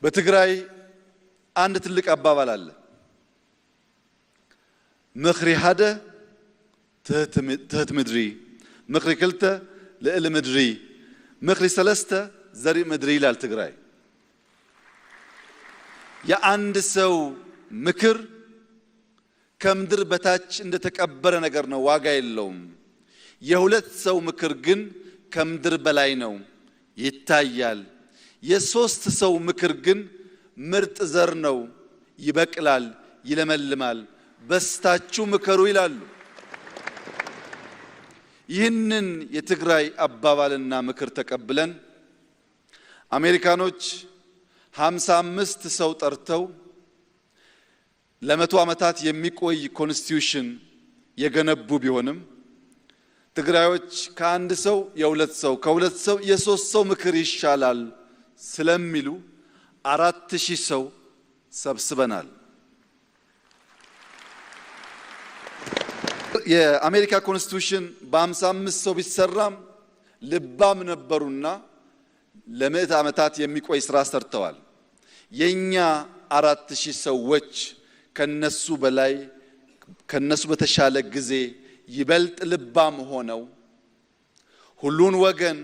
በትግራይ አንድ ትልቅ አባባል አለ። ምኽሪ ሓደ ትህት ምድሪ፣ ምኽሪ ክልተ ልዕሊ ምድሪ፣ ምኽሪ ሰለስተ ዘርኢ ምድሪ ይላል ትግራይ። የአንድ ሰው ምክር ከምድር በታች እንደተቀበረ ነገር ነው፣ ዋጋ የለውም። የሁለት ሰው ምክር ግን ከምድር በላይ ነው፣ ይታያል። የሶስት ሰው ምክር ግን ምርጥ ዘር ነው፣ ይበቅላል፣ ይለመልማል። በስታችሁ ምከሩ ይላሉ። ይህንን የትግራይ አባባልና ምክር ተቀብለን አሜሪካኖች 55 ሰው ጠርተው ለመቶ ዓመታት የሚቆይ ኮንስቲቲዩሽን የገነቡ ቢሆንም ትግራዮች ከአንድ ሰው የሁለት ሰው ከሁለት ሰው የሶስት ሰው ምክር ይሻላል ስለሚሉ 4000 ሰው ሰብስበናል። የአሜሪካ ኮንስቲቲዩሽን በ55 ሰው ቢሰራም ልባም ነበሩና ለምዕት ዓመታት የሚቆይ ስራ ሰርተዋል። የኛ 4000 ሰዎች ከነሱ በላይ ከነሱ በተሻለ ጊዜ ይበልጥ ልባም ሆነው ሁሉን ወገን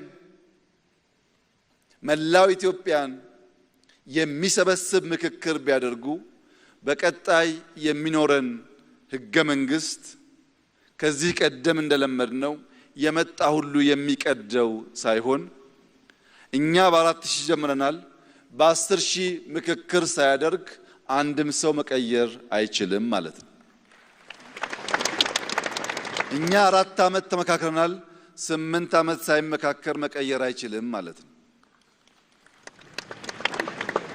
መላው ኢትዮጵያን የሚሰበስብ ምክክር ቢያደርጉ በቀጣይ የሚኖረን ህገ መንግስት ከዚህ ቀደም እንደለመድነው የመጣ ሁሉ የሚቀደው ሳይሆን እኛ በ4000 ጀምረናል። በ10000 ምክክር ሳያደርግ አንድም ሰው መቀየር አይችልም ማለት ነው። እኛ 4 ዓመት ተመካክረናል። 8 ዓመት ሳይመካከር መቀየር አይችልም ማለት ነው።